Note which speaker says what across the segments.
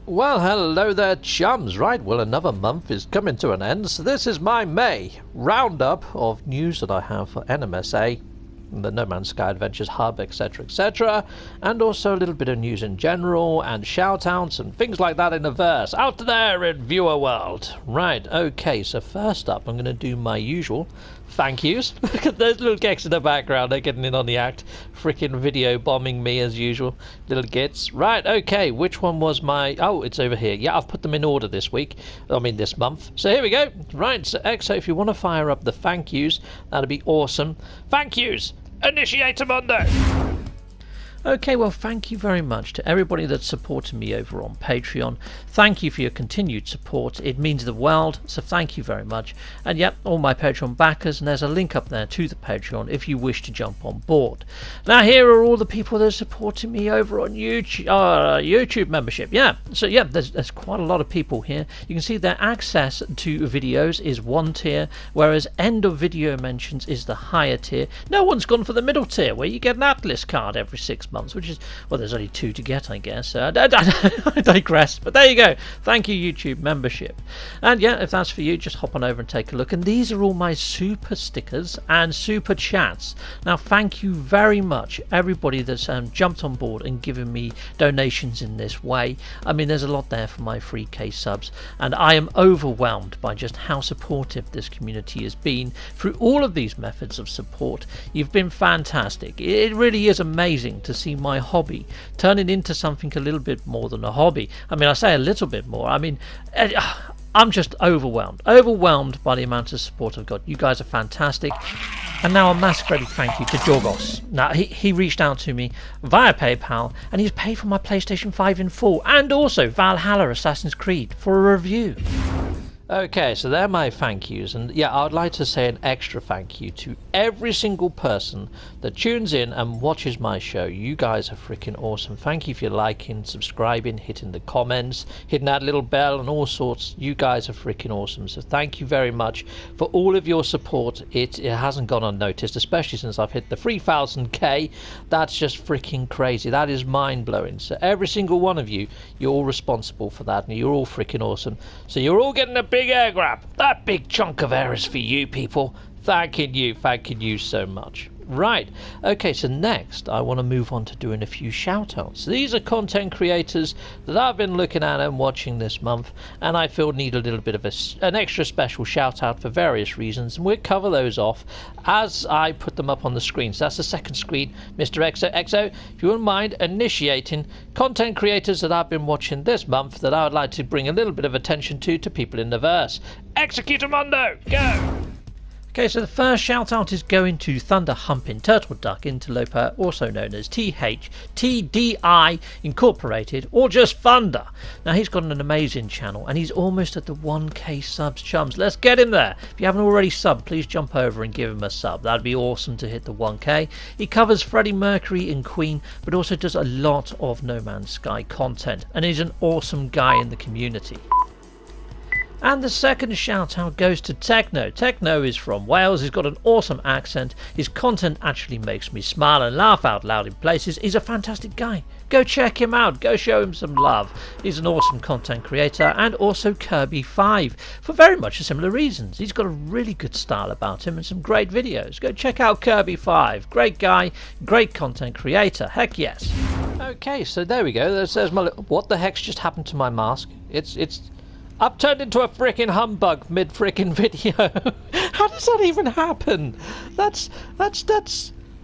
Speaker 1: Well, hello there, chums. Right, well, another month is coming to an end, so this is my May roundup of news that I have for NMSA, the No Man's Sky Adventures Hub, etc., etc., and also a little bit of news in general, and shoutouts and things like that in the verse, out there in viewer world. Right, okay, so first up, I'm going to do my usual thank yous. Look at those little geeks in the background, they're getting in on the act, freaking video bombing me as usual, little gits. Right, okay, which one was my... oh, it's over here. Yeah, I've put them in order this week, this month. So here we go. Right, so EXO, if you want to fire up the thank yous, that'd be awesome. Thank yous! Initiate Mundo! Okay, well, thank you very much to everybody that's supported me over on Patreon. Thank you for your continued support. It means the world, so thank you very much. And yep, all my Patreon backers, and there's a link up there to the Patreon if you wish to jump on board. Now, here are all the people that are supporting me over on YouTube membership. Yeah, so yeah, there's quite a lot of people here. You can see their access to videos is 1 tier, whereas end of video mentions is the higher tier. No one's gone for the middle tier, where you get an Atlas card every 6 months, which is, well, there's only 2 to get, I guess. I digress, but there you go. Thank you, YouTube membership. And yeah, if that's for you, just hop on over and take a look. And these are all my super stickers and super chats. Now, thank you very much, everybody that's jumped on board and given me donations in this way. I mean, there's a lot there for my free case subs, and I am overwhelmed by just how supportive this community has been through all of these methods of support. You've been fantastic. It really is amazing to see my hobby turning into something a little bit more than a hobby. I mean, I say a little bit more. I mean, I'm just overwhelmed by the amount of support I've got. You guys are fantastic. And now a massive thank you to Jorgos. Now, he reached out to me via PayPal, and he's paid for my PlayStation 5 in full, and also Valhalla Assassin's Creed for a review. Okay, so they're my thank yous, and yeah, I'd like to say an extra thank you to every single person that tunes in and watches my show. You guys are freaking awesome. Thank you for liking, subscribing, hitting the comments, hitting that little bell and all sorts. You guys are freaking awesome, so thank you very much for all of your support. It hasn't gone unnoticed, especially since I've hit the 3000k. That's just freaking crazy. That is mind-blowing. So every single one of you, you're all responsible for that, and you're all freaking awesome. So you're all getting a big air grab. That big chunk of air is for you people. Thanking you so much. Right, okay, so next I want to move on to doing a few shoutouts. These are content creators that I've been looking at and watching this month, and I feel need a little bit of an extra special shout out for various reasons, and we'll cover those off as I put them up on the screen. So that's the second screen, Mr. EXO. If you wouldn't mind initiating content creators that I've been watching this month that I would like to bring a little bit of attention to people in the verse. Execute Mundo, go! Okay, so the first shout out is going to Thunder Humping Turtle Duck Interloper, also known as THTDI Incorporated, or just Thunder. Now, he's got an amazing channel, and he's almost at the 1k subs, chums. Let's get him there. If you haven't already subbed, please jump over and give him a sub. That'd be awesome to hit the 1k. He covers Freddie Mercury and Queen, but also does a lot of No Man's Sky content, and he's an awesome guy in the community. And the second shout out goes to Techno. Techno is from Wales. He's got an awesome accent. His content actually makes me smile and laugh out loud in places. He's a fantastic guy. Go check him out. Go show him some love. He's an awesome content creator, and also Kirby5 for very much similar reasons. He's got a really good style about him and some great videos. Go check out Kirby5. Great guy, great content creator. Heck yes. Okay, so there we go. There's my... what the heck's just happened to my mask? I've turned into a frickin' humbug mid-frickin' video. How does that even happen? That's...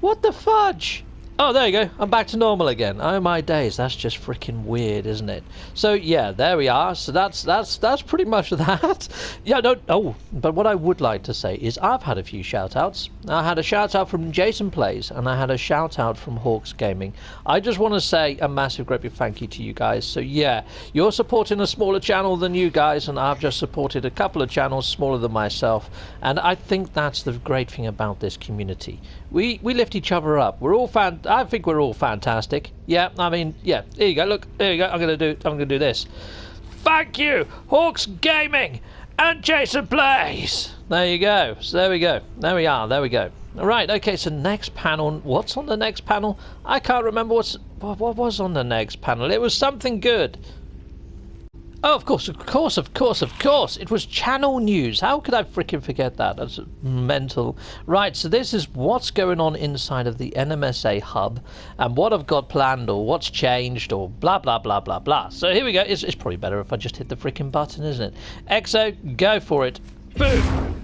Speaker 1: what the fudge? Oh, there you go. I'm back to normal again. Oh my days, that's just freaking weird, isn't it? So yeah, there we are. So that's pretty much that. Yeah, no. Oh, but what I would like to say is I've had a few shout-outs. I had a shout-out from Jason Plays, and I had a shout-out from Hawks Gaming. I just want to say a massive, great big thank you to you guys. So yeah, you're supporting a smaller channel than you guys, and I've just supported a couple of channels smaller than myself. And I think that's the great thing about this community. We lift each other up. I think we're all fantastic. Yeah, I mean, yeah. There you go. Look, there you go. I'm gonna do this. Thank you, Hawks Gaming and Jason Plays. There you go. So there we go. There we are. There we go. All right. Okay. So next panel. What's on the next panel? I can't remember what was on the next panel. It was something good. Oh, of course, of course, of course, of course. It was channel news. How could I freaking forget that? That's mental. Right, so this is what's going on inside of the NMSA hub and what I've got planned or what's changed or blah, blah, blah, blah, blah. So here we go. It's probably better if I just hit the freaking button, isn't it? EXO, go for it. Boom!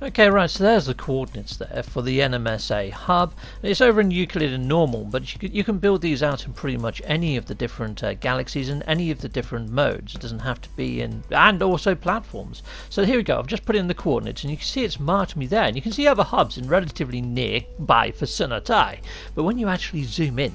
Speaker 1: Okay, right, so there's the coordinates there for the NMSA hub. It's over in Euclid and normal, but you can build these out in pretty much any of the different galaxies and any of the different modes. It doesn't have to be in, and also platforms. So here we go, I've just put in the coordinates and you can see it's marked me there, and you can see other hubs in relatively nearby vicinity. But when you actually zoom in,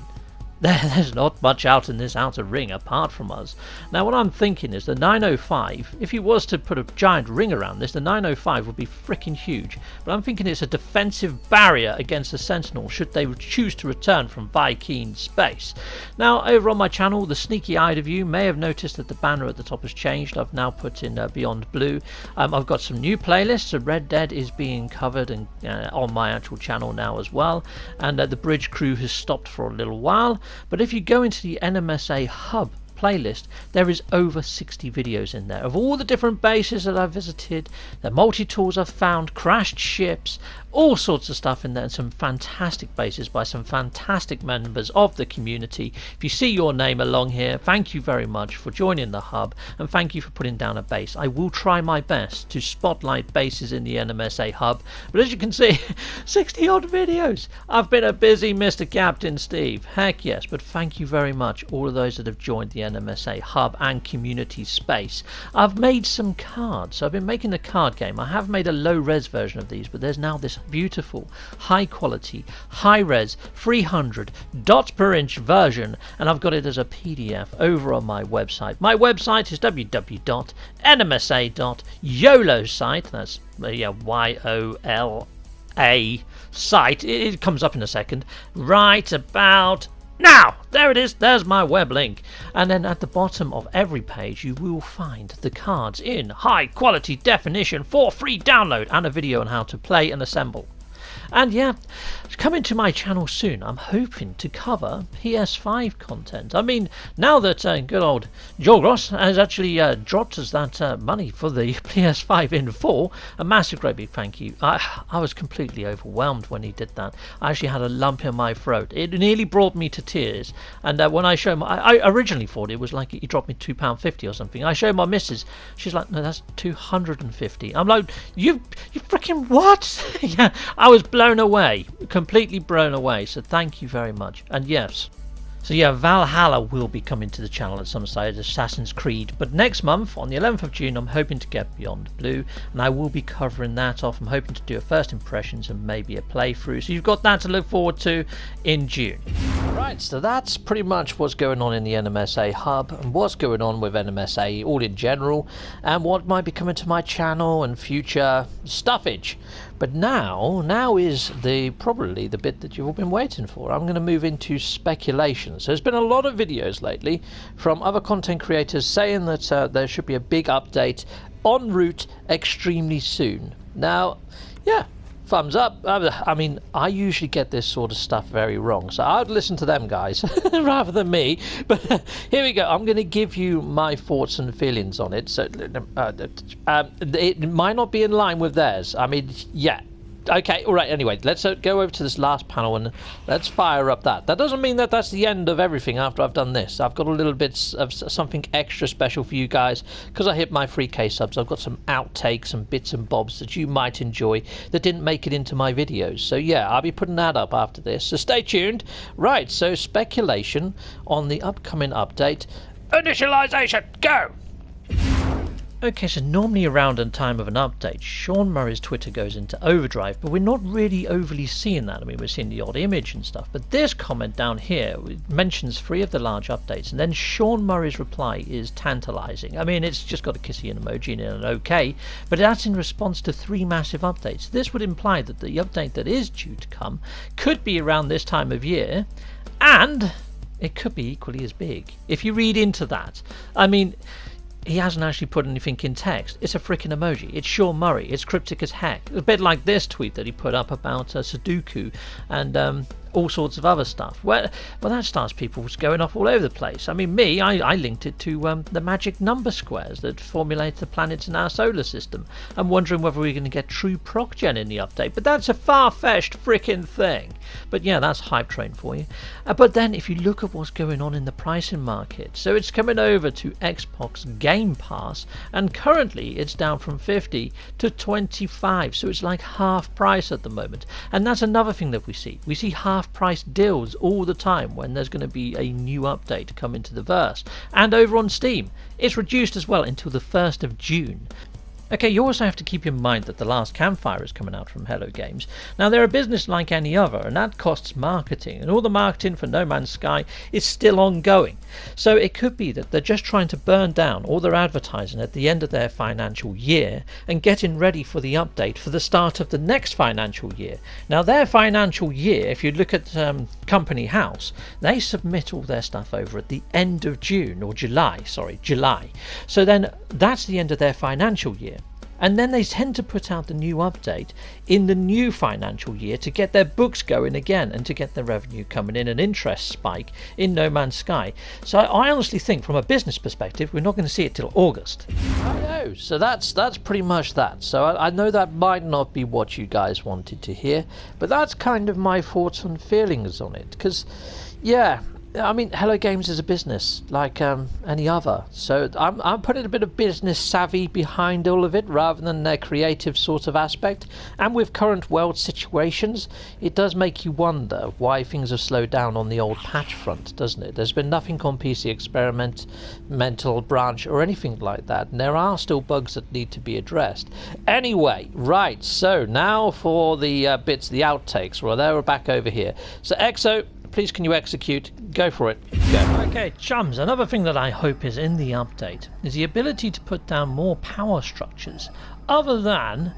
Speaker 1: there's not much out in this outer ring apart from us. Now what I'm thinking is the 905, if you was to put a giant ring around this, the 905 would be freaking huge. But I'm thinking it's a defensive barrier against the Sentinel should they choose to return from Vy'keen space. Now over on my channel, the sneaky-eyed of you may have noticed that the banner at the top has changed. I've now put in Beyond Blue. I've got some new playlists, so Red Dead is being covered and on my actual channel now as well. And the Bridge Crew has stopped for a little while. But if you go into the NMSA hub playlist, there is over 60 videos in there of all the different bases that I've visited, the multi-tools I've found, crashed ships, all sorts of stuff in there, and some fantastic bases by some fantastic members of the community. If you see your name along here, thank you very much for joining the hub, and thank you for putting down a base. I will try my best to spotlight bases in the NMSA hub, but as you can see, 60 odd videos. I've been a busy Mr. Captain Steve, heck yes, but thank you very much all of those that have joined the NMSA hub and community space. I've made some cards, so I've been making a card game. I have made a low res version of these, but there's now this beautiful high quality high res 300 dots per inch version, and I've got it as a PDF over on my website. My website is www.nmsa.yolo site. That's YOLA site. It comes up in a second. Right about now, there it is, there's my web link. And then at the bottom of every page you will find the cards in high quality definition for free download and a video on how to play and assemble. And yeah, coming to my channel soon, I'm hoping to cover PS5 content. I mean, now that good old Jorgos has actually dropped us that money for the PS5 in full, a massive great big thank you. I was completely overwhelmed when he did that. I actually had a lump in my throat. It nearly brought me to tears. And when I showed my, I originally thought it was like he dropped me £2.50 or something. I showed my missus. She's like, no, that's £250. I'm like, you freaking what? Yeah, I was blown away, completely blown away, so thank you very much. And yes, so yeah, Valhalla will be coming to the channel at some stage, Assassin's Creed, but next month on the 11th of June I'm hoping to get Beyond Blue, and I will be covering that off. I'm hoping to do a first impressions and maybe a playthrough, so you've got that to look forward to in June. Right, so that's pretty much what's going on in the NMSA hub and what's going on with NMSA all in general, and what might be coming to my channel and future stuffage. But now is probably the bit that you've all been waiting for. I'm going to move into speculation. So there's been a lot of videos lately from other content creators saying that there should be a big update en route extremely soon. Now, yeah, thumbs up. I mean, I usually get this sort of stuff very wrong, so I'd listen to them guys rather than me. But here we go. I'm going to give you my thoughts and feelings on it. So it might not be in line with theirs. I mean, yeah. Okay, all right, anyway, let's go over to this last panel and let's fire up that. That doesn't mean that that's the end of everything after I've done this. I've got a little bit of something extra special for you guys because I hit my 3K subs. I've got some outtakes and bits and bobs that you might enjoy that didn't make it into my videos. So yeah, I'll be putting that up after this, so stay tuned. Right, so speculation on the upcoming update. Initialization, go! Okay, so normally around the time of an update, Sean Murray's Twitter goes into overdrive, but we're not really overly seeing that. I mean, we're seeing the odd image and stuff, but this comment down here mentions 3 of the large updates, and then Sean Murray's reply is tantalizing. I mean, it's just got a kissy emoji and an okay, but that's in response to 3 massive updates. This would imply that the update that is due to come could be around this time of year, and it could be equally as big. If you read into that, I mean, he hasn't actually put anything in text. It's a freaking emoji. It's Sean Murray. It's cryptic as heck. A bit like this tweet that he put up about Sudoku and all sorts of other stuff. Well, that starts people going off all over the place. I mean, I linked it to the magic number squares that formulate the planets in our solar system. I'm wondering whether we're going to get true proc-gen in the update, but that's a far-fetched frickin' thing. But yeah, that's hype train for you. But then if you look at what's going on in the pricing market, so it's coming over to Xbox Game Pass, and currently it's down from 50 to 25, so it's like half price at the moment. And that's another thing that we see. We see half price deals all the time when there's going to be a new update come into the verse. And over on Steam, it's reduced as well until the 1st of June. Okay, you also have to keep in mind that The Last Campfire is coming out from Hello Games. Now, they're a business like any other, and that costs marketing, and all the marketing for No Man's Sky is still ongoing. So it could be that they're just trying to burn down all their advertising at the end of their financial year and getting ready for the update for the start of the next financial year. Now, their financial year, if you look at Company House, they submit all their stuff over at the end of June, or July. So then that's the end of their financial year. And then they tend to put out the new update in the new financial year to get their books going again and to get their revenue coming in, an interest spike in No Man's Sky. So I honestly think from a business perspective we're not going to see it till August. I know, so that's pretty much that. So I know that might not be what you guys wanted to hear, but that's kind of my thoughts and feelings on it. Because, yeah, I mean, Hello Games is a business like any other, so I'm putting a bit of business savvy behind all of it rather than their creative sort of aspect. And with current world situations, it does make you wonder why things have slowed down on the old patch front, doesn't it? There's been nothing on PC Experimental Branch or anything like that, and there are still bugs that need to be addressed. Anyway, right, so now for the bits, the outtakes. Well, they're back over here. So Exo, please can you execute? Go for it. Go. Okay, chums, another thing that I hope is in the update is the ability to put down more power structures other than,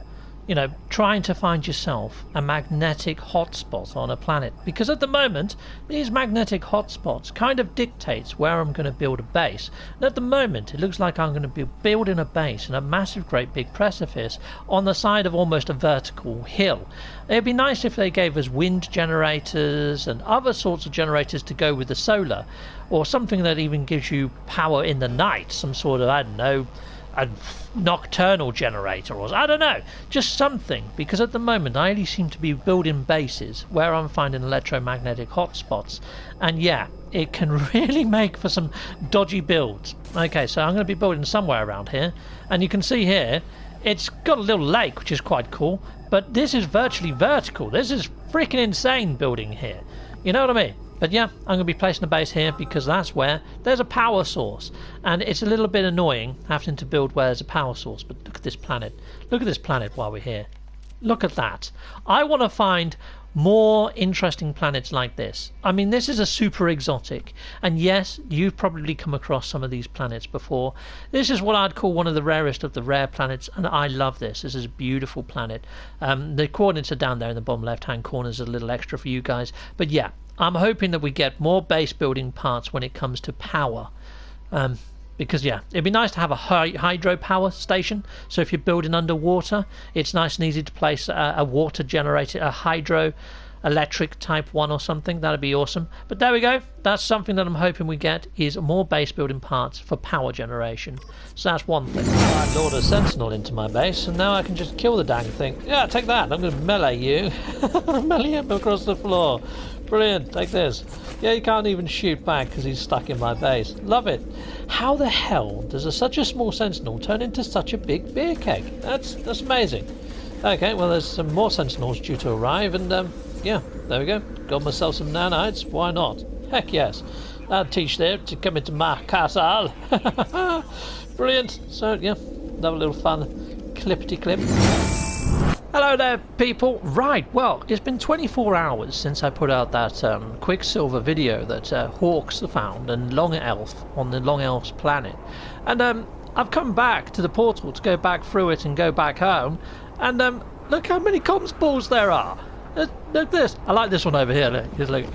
Speaker 1: you know, trying to find yourself a magnetic hotspot on a planet. Because at the moment, these magnetic hotspots kind of dictates where I'm going to build a base. And at the moment, it looks like I'm going to be building a base in a massive, great big precipice on the side of almost a vertical hill. It'd be nice if they gave us wind generators and other sorts of generators to go with the solar, or something that even gives you power in the night, some sort of, I don't know, a nocturnal generator, or I don't know, just something. Because at the moment I only seem to be building bases where I'm finding electromagnetic hotspots, and yeah, it can really make for some dodgy builds. Okay, so I'm going to be building somewhere around here, and you can see here it's got a little lake, which is quite cool, but this is virtually vertical. This is freaking insane building here, you know what I mean? But yeah, I'm going to be placing a base here because that's where there's a power source. And it's a little bit annoying having to build where there's a power source. But look at this planet. Look at this planet while we're here. Look at that. I want to find more interesting planets like this. I mean, this is a super exotic. And yes, you've probably come across some of these planets before. This is what I'd call one of the rarest of the rare planets. And I love this. This is a beautiful planet. The coordinates are down there in the bottom left-hand corner. There's a little extra for you guys. But yeah, I'm hoping that we get more base building parts when it comes to power. Because yeah, it'd be nice to have a hydro power station. So if you're building underwater, it's nice and easy to place a water generator, a hydro electric type 1 or something. That'd be awesome. But there we go. That's something that I'm hoping we get, is more base building parts for power generation. So that's one thing. I lured a sentinel into my base, and now I can just kill the dang thing. Yeah, take that. I'm going to melee you. Melee him across the floor. Brilliant, take this. Yeah, you can't even shoot back because he's stuck in my base. Love it. How the hell does such a small sentinel turn into such a big beer keg? That's amazing. Okay, well there's some more sentinels due to arrive, and yeah, there we go. Got myself some nanites, why not? Heck yes. I'll teach them to come into my castle. Brilliant. So yeah, have a little fun clippity clip. Hello there, people. Right, well, it's been 24 hours since I put out that Quicksilver video that Hawks found and Long Elf on the Long Elf's planet. And I've come back to the portal to go back through it and go back home. And look how many comms balls there are. Look at this. I like this one over here. Look,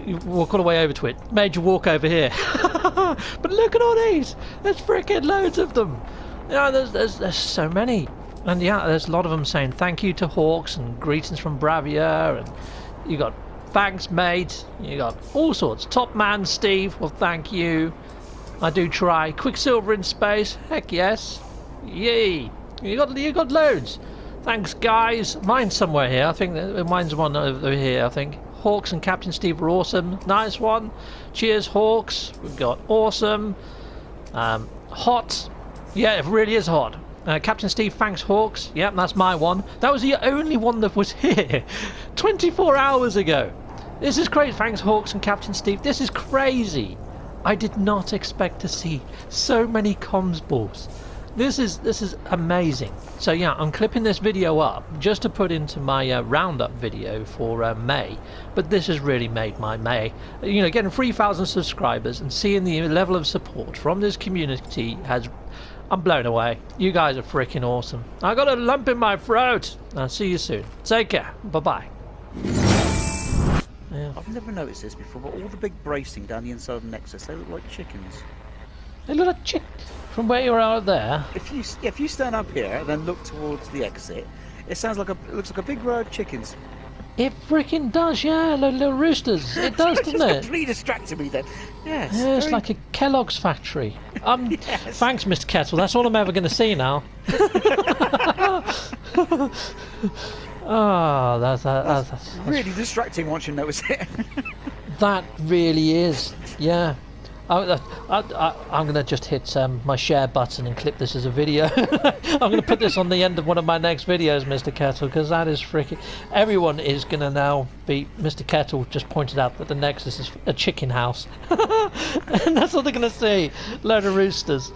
Speaker 1: you walk all the way over to it. Made you walk over here. But look at all these. There's freaking loads of them. You know, there's so many. And yeah, there's a lot of them saying thank you to Hawks and greetings from Bravia, and you got thanks mate. You got all sorts. Top man Steve, well thank you. I do try. Quicksilver in space, heck yes. Yay. You got loads. Thanks guys. Mine's somewhere here. I think mine's one over here, I think. Hawks and Captain Steve are awesome. Nice one. Cheers Hawks. We've got awesome. Hot. Yeah, it really is hot. Captain Steve, thanks Hawks. Yep, that's my one. That was the only one that was here 24 hours ago. This is crazy. Thanks Hawks and Captain Steve. This is crazy. I did not expect to see so many comms balls. This is amazing. So yeah, I'm clipping this video up just to put into my roundup video for May. But this has really made my May. You know, getting 3,000 subscribers and seeing the level of support from this community has... I'm blown away. You guys are freaking awesome. I got a lump in my throat. I'll see you soon. Take care. Bye-bye. Yeah.
Speaker 2: I've never noticed this before, but all the big bracing down the inside of the Nexus, they look like chickens.
Speaker 1: They look like from where you are there.
Speaker 2: If you stand up here and then look towards the exit, it looks like a big row of chickens.
Speaker 1: It freaking does, yeah, little roosters. It does, doesn't it?
Speaker 2: It's completely distracted me then. Yes.
Speaker 1: Yeah, it's like a Kellogg's factory.
Speaker 2: Yes.
Speaker 1: Thanks, Mr. Kettle. That's all I'm ever going to see now. Oh, that's
Speaker 2: really distracting once you notice it.
Speaker 1: That really is, yeah. I'm going to just hit my share button and clip this as a video. I'm going to put this on the end of one of my next videos, Mr. Kettle, because that is freaking... Everyone is going to now be... Mr. Kettle just pointed out that the Nexus is a chicken house. And that's what they're going to see. Load of roosters.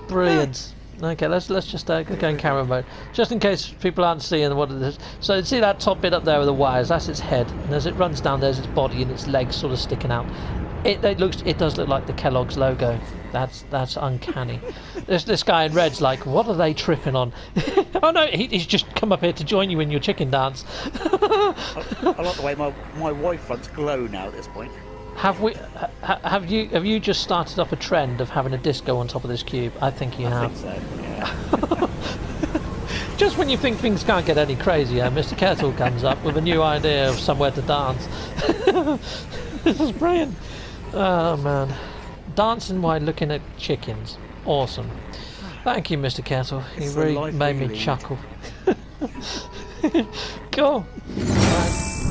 Speaker 1: Brilliant. Okay, let's just go in camera mode, just in case people aren't seeing what it is. So see that top bit up there with the wires? That's its head, and as it runs down, there's its body and its legs sort of sticking out. It does look like the Kellogg's logo. That's uncanny. This guy in red's like, what are they tripping on? Oh no, he's just come up here to join you in your chicken dance.
Speaker 2: I like the way my wife fronts glow now at this point.
Speaker 1: Have you just started up a trend of having a disco on top of this cube? I think you have.
Speaker 2: I think so, yeah.
Speaker 1: Just when you think things can't get any crazier, Mr. Kettle comes up with a new idea of somewhere to dance. This is brilliant. Oh man, dancing while looking at chickens. Awesome. Thank you, Mr. Kettle. You really made me chuckle. Cool.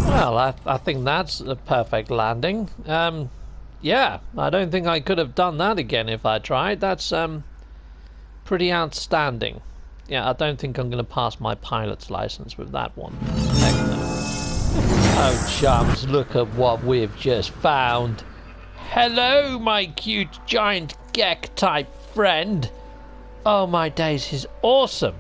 Speaker 1: Well, I think that's a perfect landing. Yeah, I don't think I could have done that again if I tried. That's pretty outstanding. Yeah, I don't think I'm going to pass my pilot's license with that one. Heck no. Oh, chums, look at what we've just found. Hello, my cute giant Gek-type friend. Oh, my days, he's awesome.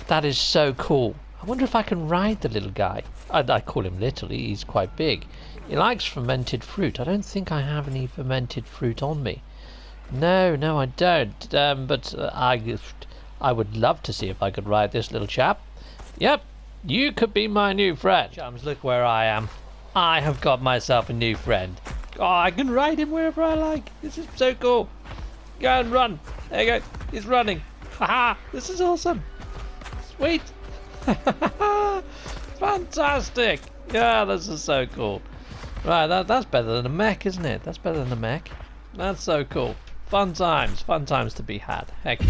Speaker 1: That is so cool. I wonder if I can ride the little guy. I call him little, he's quite big. He likes fermented fruit. I don't think I have any fermented fruit on me. No, I don't. But I would love to see if I could ride this little chap. Yep, you could be my new friend. Chums, look where I am. I have got myself a new friend. Oh, I can ride him wherever I like. This is so cool. Go and run. There you go. He's running. Haha, this is awesome. Sweet. Fantastic. Yeah, this is so cool. Right, that's better than a mech, isn't it? That's better than a mech. That's so cool. Fun times to be had. Heck.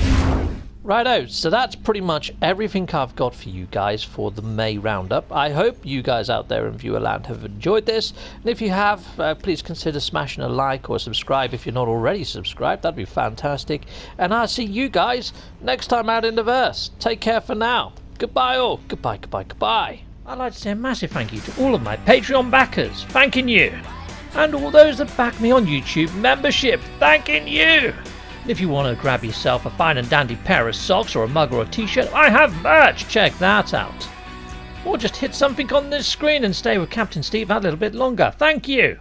Speaker 1: Righto, so that's pretty much everything I've got for you guys for the May roundup. I hope you guys out there in viewerland have enjoyed this, and if you have, please consider smashing a like or subscribe if you're not already subscribed. That'd be fantastic, and I'll see you guys next time out in the verse. Take care for now. Goodbye all. Goodbye. I'd like to say a massive thank you to all of my Patreon backers, thanking you, and all those that back me on YouTube membership, thanking you. If you want to grab yourself a fine and dandy pair of socks or a mug or a t-shirt, I have merch, check that out. Or just hit something on this screen and stay with Captain Steve a little bit longer. Thank you.